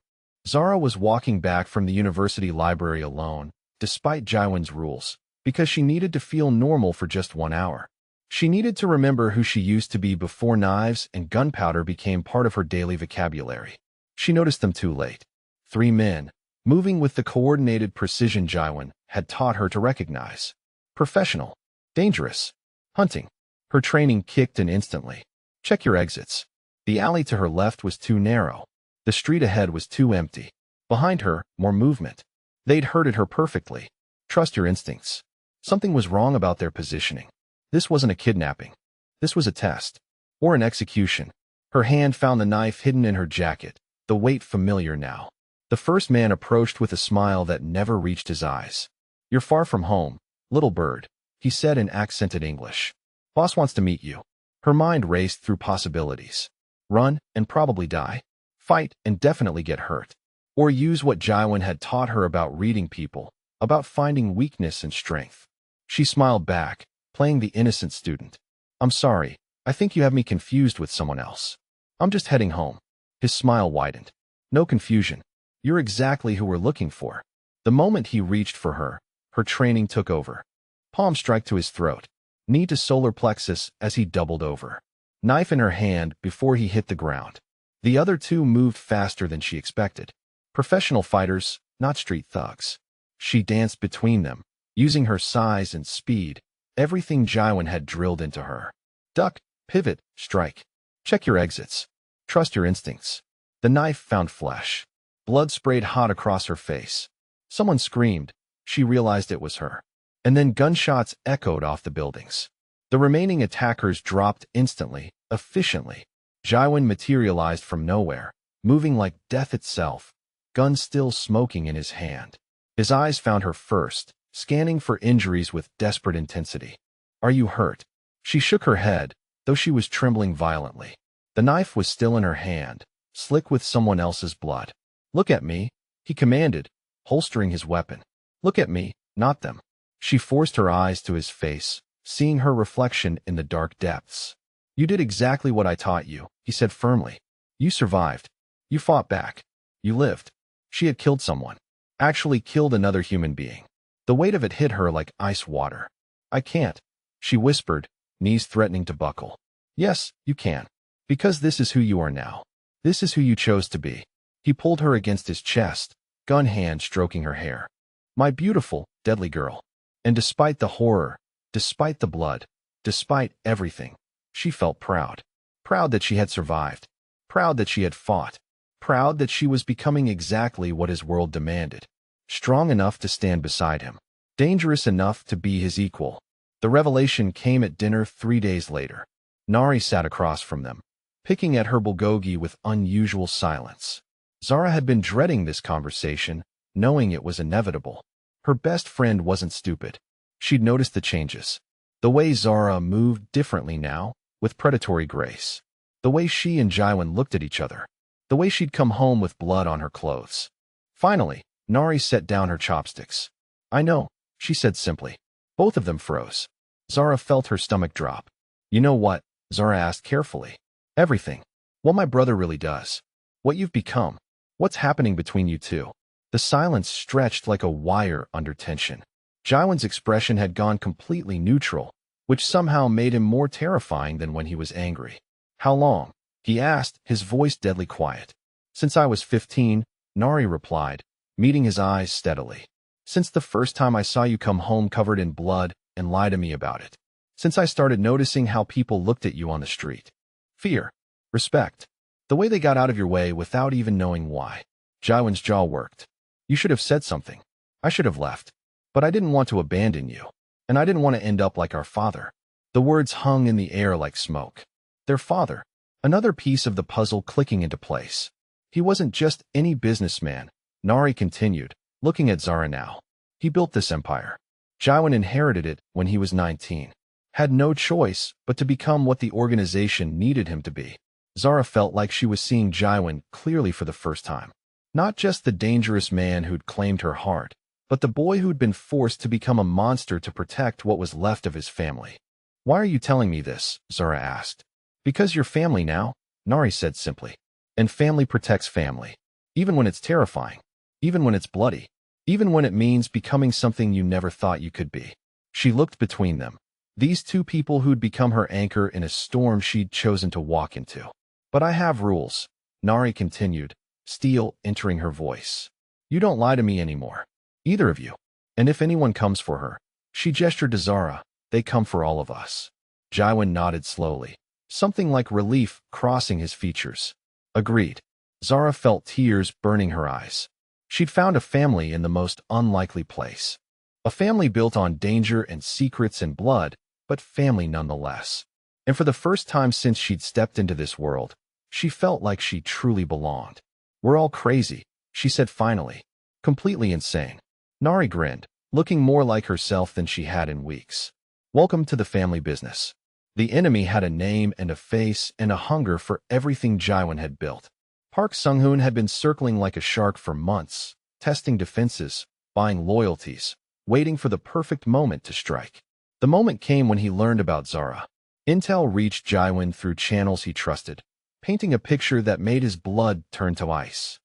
Zara was walking back from the university library alone, despite Jaiwan's rules, because she needed to feel normal for just 1 hour. She needed to remember who she used to be before knives and gunpowder became part of her daily vocabulary. She noticed them too late. 3 men, moving with the coordinated precision Jaiwan had taught her to recognize. Professional. Dangerous. Hunting. Her training kicked in instantly. Check your exits. The alley to her left was too narrow. The street ahead was too empty. Behind her, more movement. They'd herded her perfectly. Trust your instincts. Something was wrong about their positioning. This wasn't a kidnapping. This was a test. Or an execution. Her hand found the knife hidden in her jacket, the weight familiar now. The first man approached with a smile that never reached his eyes. "You're far from home, little bird," he said in accented English. "Boss wants to meet you." Her mind raced through possibilities. Run and probably die. Fight and definitely get hurt. Or use what Jaiwan had taught her about reading people, about finding weakness and strength. She smiled back, playing the innocent student. "I'm sorry, I think you have me confused with someone else. I'm just heading home." His smile widened. "No confusion. You're exactly who we're looking for." The moment he reached for her, her training took over. Palm strike to his throat, knee to solar plexus as he doubled over. Knife in her hand before he hit the ground. The other two moved faster than she expected. Professional fighters, not street thugs. She danced between them, using her size and speed, everything Jaiwan had drilled into her. Duck, pivot, strike. Check your exits. Trust your instincts. The knife found flesh. Blood sprayed hot across her face. Someone screamed. She realized it was her. And then gunshots echoed off the buildings. The remaining attackers dropped instantly, efficiently. Jaiwan materialized from nowhere, moving like death itself, gun still smoking in his hand. His eyes found her first, scanning for injuries with desperate intensity. "Are you hurt?" She shook her head, though she was trembling violently. The knife was still in her hand, slick with someone else's blood. "Look at me," he commanded, holstering his weapon. "Look at me, not them." She forced her eyes to his face, seeing her reflection in the dark depths. "You did exactly what I taught you," he said firmly. "You survived. You fought back. You lived." She had killed someone. Actually killed another human being. The weight of it hit her like ice water. "I can't," she whispered, knees threatening to buckle. "Yes, you can. Because this is who you are now. This is who you chose to be." He pulled her against his chest, gun hand stroking her hair. "My beautiful, deadly girl." And despite the horror, despite the blood, despite everything, she felt proud. Proud that she had survived. Proud that she had fought. Proud that she was becoming exactly what his world demanded. Strong enough to stand beside him. Dangerous enough to be his equal. The revelation came at dinner 3 days later. Nari sat across from them, picking at her bulgogi with unusual silence. Zara had been dreading this conversation, knowing it was inevitable. Her best friend wasn't stupid. She'd noticed the changes. The way Zara moved differently now, with predatory grace. The way she and Jaiwan looked at each other. The way she'd come home with blood on her clothes. Finally, Nari set down her chopsticks. "I know," she said simply. Both of them froze. Zara felt her stomach drop. "You know what?" Zara asked carefully. "Everything. What my brother really does. What you've become. What's happening between you two." The silence stretched like a wire under tension. Jaiwan's expression had gone completely neutral, which somehow made him more terrifying than when he was angry. "How long?" he asked, his voice deadly quiet. "Since I was 15, Nari replied, meeting his eyes steadily. "Since the first time I saw you come home covered in blood and lie to me about it. Since I started noticing how people looked at you on the street. Fear. Respect. The way they got out of your way without even knowing why." Jaiwan's jaw worked. "You should have said something. I should have left. But I didn't want to abandon you. And I didn't want to end up like our father." The words hung in the air like smoke. Their father. Another piece of the puzzle clicking into place. He wasn't just any businessman, Nari continued, looking at Zara now. He built this empire. Jaiwan inherited it when he was 19. Had no choice but to become what the organization needed him to be. Zara felt like she was seeing Jaiwan clearly for the first time. Not just the dangerous man who'd claimed her heart, but the boy who'd been forced to become a monster to protect what was left of his family. "Why are you telling me this?" Zara asked. "Because you're family now," Nari said simply. "And family protects family. Even when it's terrifying. Even when it's bloody. Even when it means becoming something you never thought you could be." She looked between them. These two people who'd become her anchor in a storm she'd chosen to walk into. "But I have rules," Nari continued, steel entering her voice. "You don't lie to me anymore. Either of you. And if anyone comes for her," she gestured to Zara, "they come for all of us." Jaiwan nodded slowly. something like relief crossing his features. Agreed. Zara felt tears burning her eyes. She'd found a family in the most unlikely place. A family built on danger and secrets and blood, but family nonetheless. And for the first time since she'd stepped into this world, she felt like she truly belonged. "We're all crazy," she said finally. "Completely insane." Nari grinned, looking more like herself than she had in weeks. "Welcome to the family business." The enemy had a name and a face and a hunger for everything Jaiwan had built. Park Sung-hoon had been circling like a shark for months, testing defenses, buying loyalties, waiting for the perfect moment to strike. The moment came when he learned about Zara. Intel reached Jaiwan through channels he trusted, painting a picture that made his blood turn to ice.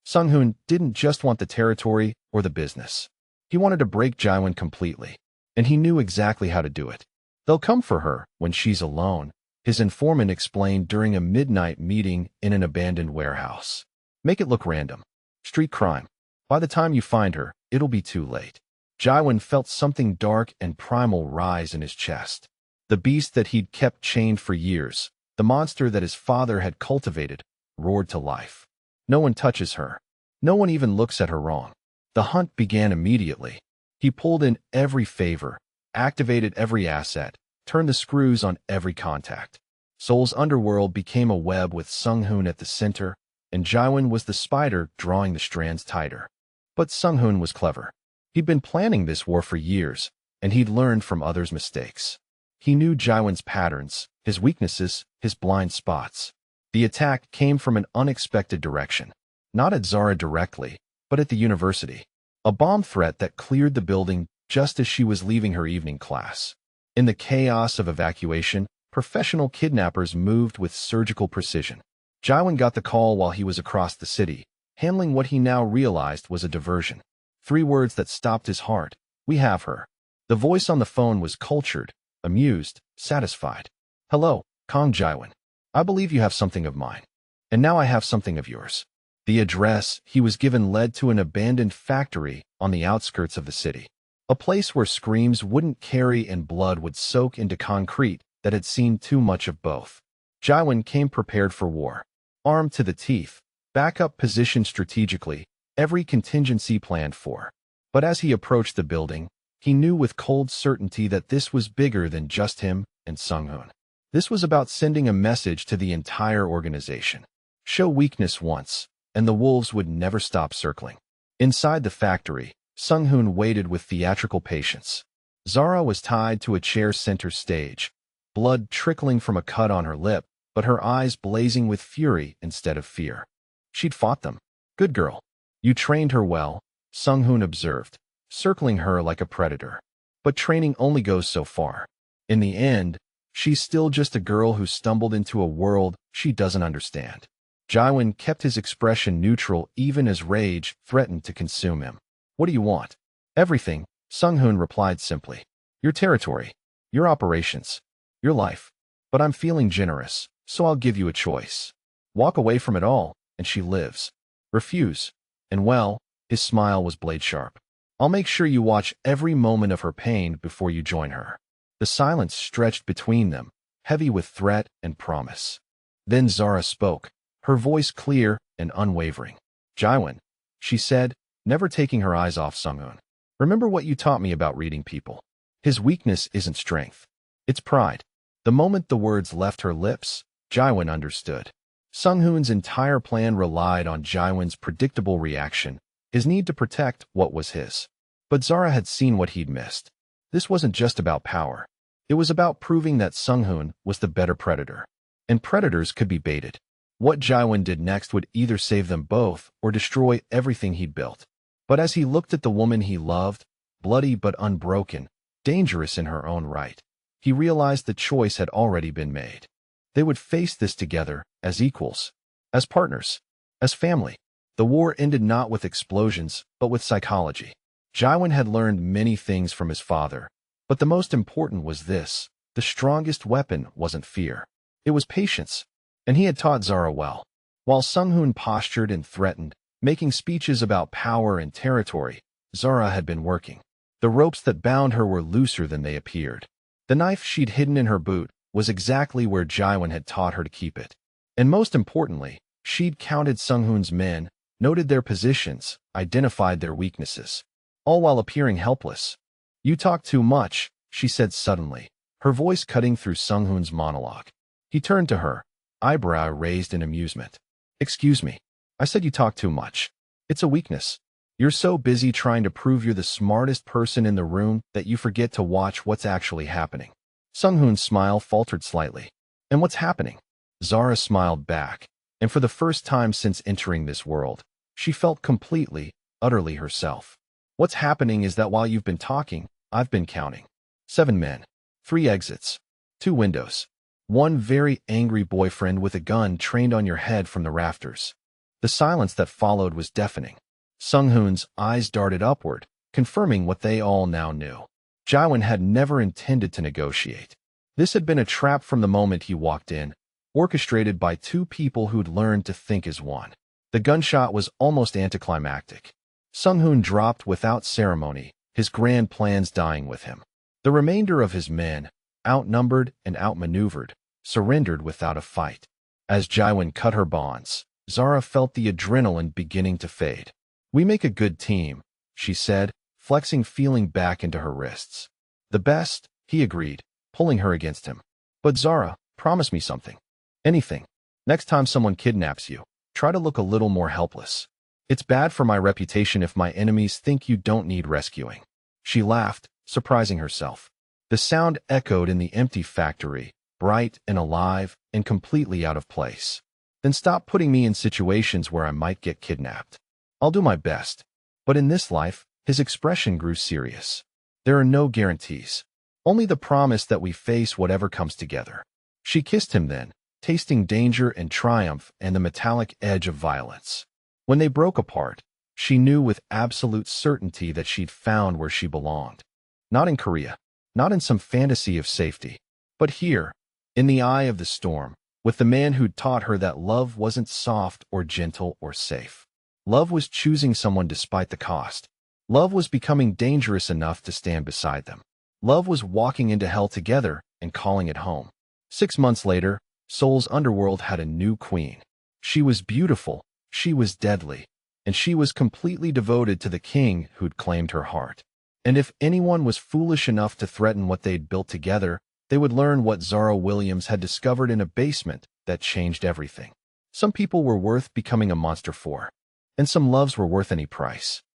Sung-hoon didn't just want the territory or the business. He wanted to break Jaiwan completely, and he knew exactly how to do it. "They'll come for her when she's alone," his informant explained during a midnight meeting in an abandoned warehouse. "Make it look random. Street crime. By the time you find her, it'll be too late." Jaiwan felt something dark and primal rise in his chest. The beast that he'd kept chained for years, the monster that his father had cultivated, roared to life. "No one touches her. No one even looks at her wrong." The hunt began immediately. He pulled in every favor, activated every asset, turned the screws on every contact. Seoul's underworld became a web with Sung-hoon at the center, and Jaiwan was the spider drawing the strands tighter. But Sung-hoon was clever. He'd been planning this war for years, and he'd learned from others' mistakes. He knew Jaiwan's patterns, his weaknesses, his blind spots. The attack came from an unexpected direction. Not at Zara directly, but at the university. A bomb threat that cleared the building just as she was leaving her evening class. In the chaos of evacuation, professional kidnappers moved with surgical precision. Jaiwan got the call while he was across the city, handling what he now realized was a diversion. 3 words that stopped his heart: "We have her." The voice on the phone was cultured, amused, satisfied. "Hello, Kong Jaiwan. I believe you have something of mine. And now I have something of yours." The address he was given led to an abandoned factory on the outskirts of the city. A place where screams wouldn't carry and blood would soak into concrete that had seen too much of both. Jaiwan came prepared for war. Armed to the teeth, backup positioned strategically, every contingency planned for. But as he approached the building, he knew with cold certainty that this was bigger than just him and Sung-hoon. This was about sending a message to the entire organization. Show weakness once, and the wolves would never stop circling. Inside the factory, Sung-hoon waited with theatrical patience. Zara was tied to a chair center stage, blood trickling from a cut on her lip, but her eyes blazing with fury instead of fear. She'd fought them. "Good girl. You trained her well," Sung-hoon observed, circling her like a predator. "But training only goes so far. In the end, she's still just a girl who stumbled into a world she doesn't understand." Jaiwan kept his expression neutral even as rage threatened to consume him. "What do you want?" "Everything," Sung-hoon replied simply. "Your territory, your operations, your life. But I'm feeling generous, so I'll give you a choice. Walk away from it all, and she lives. Refuse, and well," his smile was blade sharp, "I'll make sure you watch every moment of her pain before you join her." The silence stretched between them, heavy with threat and promise. Then Zara spoke, her voice clear and unwavering. "Jaiwan," she said, never taking her eyes off Sung-hoon. "Remember what you taught me about reading people. His weakness isn't strength. It's pride." The moment the words left her lips, Jaiwan understood. Sung-hoon's entire plan relied on Jaiwan's predictable reaction, his need to protect what was his. But Zara had seen what he'd missed. This wasn't just about power. It was about proving that Sung-hoon was the better predator. And predators could be baited. What Jaiwan did next would either save them both or destroy everything he'd built. But as he looked at the woman he loved, bloody but unbroken, dangerous in her own right, he realized the choice had already been made. They would face this together, as equals, as partners, as family. The war ended not with explosions, but with psychology. Jaiwan had learned many things from his father, but the most important was this: the strongest weapon wasn't fear. It was patience, and he had taught Zara well. While Sung-hoon postured and threatened, making speeches about power and territory, Zara had been working. The ropes that bound her were looser than they appeared. The knife she'd hidden in her boot was exactly where Jaiwan had taught her to keep it. And most importantly, she'd counted Sunghoon's men, noted their positions, identified their weaknesses, all while appearing helpless. "You talk too much," she said suddenly, her voice cutting through Sunghoon's monologue. He turned to her, eyebrow raised in amusement. "Excuse me. I said you talk too much. It's a weakness. You're so busy trying to prove you're the smartest person in the room that you forget to watch what's actually happening." Sunghoon's smile faltered slightly. "And what's happening?" Zara smiled back, and for the first time since entering this world, she felt completely, utterly herself. "What's happening is that while you've been talking, I've been counting. 7 men, 3 exits, 2 windows, 1 very angry boyfriend with a gun trained on your head from the rafters." The silence that followed was deafening. Sunghoon's eyes darted upward, confirming what they all now knew. Jaiwan had never intended to negotiate. This had been a trap from the moment he walked in, orchestrated by 2 people who'd learned to think as one. The gunshot was almost anticlimactic. Sunghoon dropped without ceremony, his grand plans dying with him. The remainder of his men, outnumbered and outmaneuvered, surrendered without a fight. As Jaiwan cut her bonds, Zara felt the adrenaline beginning to fade. "We make a good team," she said, flexing feeling back into her wrists. "The best," he agreed, pulling her against him. "But Zara, promise me something. Anything. Next time someone kidnaps you, try to look a little more helpless. It's bad for my reputation if my enemies think you don't need rescuing." She laughed, surprising herself. The sound echoed in the empty factory, bright and alive and completely out of place. "Then stop putting me in situations where I might get kidnapped. I'll do my best." But in this life, his expression grew serious. "There are no guarantees. Only the promise that we face whatever comes together." She kissed him then, tasting danger and triumph and the metallic edge of violence. When they broke apart, she knew with absolute certainty that she'd found where she belonged. Not in Korea, not in some fantasy of safety, but here, in the eye of the storm, with the man who'd taught her that love wasn't soft or gentle or safe. Love was choosing someone despite the cost. Love was becoming dangerous enough to stand beside them. Love was walking into hell together and calling it home. 6 months later, Seoul's underworld had a new queen. She was beautiful, she was deadly, and she was completely devoted to the king who'd claimed her heart. And if anyone was foolish enough to threaten what they'd built together, they would learn what Zara Williams had discovered in a basement that changed everything. Some people were worth becoming a monster for, and some loves were worth any price.